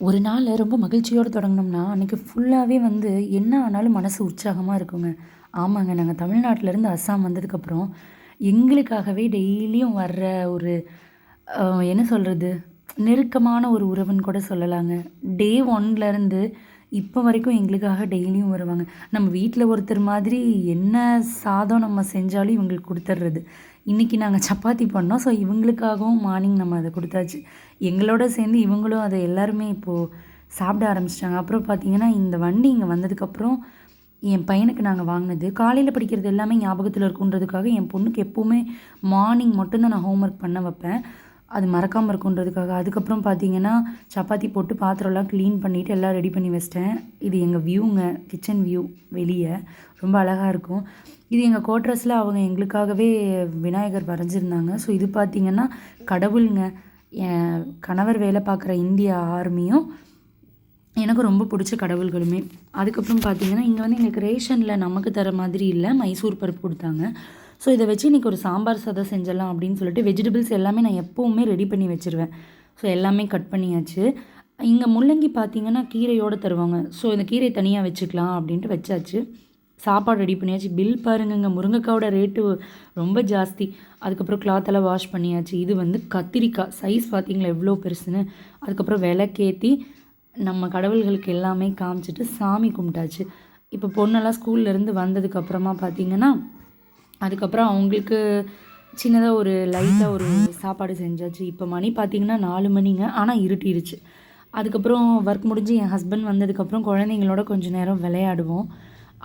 ஒரு நாள் ரொம்ப மகிழ்ச்சியோடு தொடங்குனோம்னா, அன்றைக்கி ஃபுல்லாகவே வந்து என்ன ஆனாலும் மனசு உற்சாகமாக இருக்குங்க. ஆமாங்க, நாங்கள் தமிழ்நாட்டிலேருந்து அஸ்ஸாம் வந்ததுக்கப்புறம், எங்களுக்காகவே டெய்லியும் வர்ற ஒரு அ என்ன சொல்றது? நெருக்கமான ஒரு உறவுன்னு கூட சொல்லலாங்க. டே 1லேருந்து இப்போ வரைக்கும் எங்களுக்காக டெய்லியும் வருவாங்க. நம்ம வீட்ல ஒருத்தர் மாதிரி என்ன சாதம் நம்ம செஞ்சாலும் இவங்களுக்கு குடுத்துர்றது. இன்றைக்கி நாங்கள் சப்பாத்தி பண்ணோம். ஸோ இவங்களுக்காகவும் மார்னிங் நம்ம அத குடுத்தாச்சு. எங்களோட சேர்ந்து இவங்களும் அத எல்லாருமே இப்போது சாப்பிட ஆரம்பிச்சிட்டாங்க. அப்புறம் பார்த்தீங்கன்னா, இந்த வண்டி இங்கே வந்ததுக்கப்புறம் என் பையனுக்கு நாங்க வாங்கினது. காலையில படிக்கிறது எல்லாமே ஞாபகத்துல இருக்குன்றதுக்காக, என் பொண்ணுக்கு எப்பவுமே மார்னிங் மட்டும் தான் நான் ஹோம்வொர்க் பண்ண வைப்பேன். அது மறக்காம இருக்குன்றதுக்காக. அதுக்கப்புறம் பார்த்தீங்கன்னா, சப்பாத்தி போட்டு பாத்திரம்லாம் க்ளீன் பண்ணிட்டு எல்லாம் ரெடி பண்ணி வச்சுட்டேன். இது எங்க வியூங்க. கிச்சன் வியூ வெளிய. ரொம்ப அழகா இருக்கும். இது எங்க குவார்ட்டர்ஸ்ல அவங்க எங்களுக்காகவே விநாயகர் வரைஞ்சிருந்தாங்க. ஸோ இது பார்த்தீங்கன்னா, கடவுள்ங்க. என் கணவர் வேலை பார்க்குற இந்திய ஆர்மியும் எனக்கு ரொம்ப பிடிச்ச கடவுள்களுமே. அதுக்கப்புறம் பார்த்தீங்கன்னா, இங்கே வந்து எங்களுக்கு ரேஷனில் நமக்கு தர மாதிரி இல்ல. மைசூர் பருப்பு குடுத்தாங்க. ஸோ இத வச்சு இன்றைக்கி ஒரு சாம்பார் சாதம் செஞ்சிடலாம் அப்படின்னு சொல்லிட்டு, வெஜிடபிள்ஸ் எல்லாமே நான் எப்பவுமே ரெடி பண்ணி வச்சுருவேன். ஸோ எல்லாமே கட் பண்ணியாச்சு. இங்கே முள்ளங்கி பார்த்தீங்கன்னா, கீரையோடு தருவாங்க. ஸோ இந்த கீரை தனியா வச்சுக்கலாம் அப்படின்ட்டு வச்சாச்சு. சாப்பாடு ரெடி பண்ணியாச்சு. பில் பாருங்கங்க, முருங்கைக்காவோட ரேட்டு ரொம்ப ஜாஸ்தி. அதுக்கப்புறம் கிளாத்தெல்லாம் வாஷ் பண்ணியாச்சு. இது வந்து கத்திரிக்காய். சைஸ் பார்த்தீங்களா எவ்வளோ பெருசுன்னு. அதுக்கப்புறம் விளக்கேத்தி நம்ம கடவுள்களுக்கு எல்லாமே காமிச்சிட்டு சாமி கும்பிட்டாச்சு. இப்போ பொண்ணெல்லாம் ஸ்கூல்லேருந்து வந்ததுக்கப்புறமா பார்த்தீங்கன்னா, அதுக்கப்புறம் அவங்களுக்கு சின்னதா ஒரு லைட்டா ஒரு சாப்பாடு செஞ்சாச்சு. இப்போ மணி பார்த்தீங்கன்னா 4 மணிங்க. ஆனா இருட்டிருச்சு. அதுக்கப்புறம் ஒர்க் முடிஞ்சு என் ஹஸ்பண்ட் வந்ததுக்கப்புறம் குழந்தைங்களோட கொஞ்சம் நேரம் விளையாடுவோம்.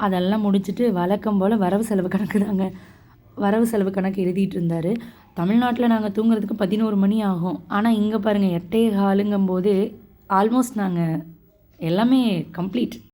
அதெல்லாம் முடிச்சுட்டு வழக்கம் போல் வரவு செலவு கணக்கு தாங்க. வரவு செலவு கணக்கு எழுதிட்டு இருந்தாரு. தமிழ்நாட்டில நாங்க தூங்குறதுக்கு 11 மணி ஆகும். ஆனா இங்க பாருங்க 8:15ங்கும்போது ஆல்மோஸ்ட் நாங்க எல்லாமே கம்ப்ளீட்.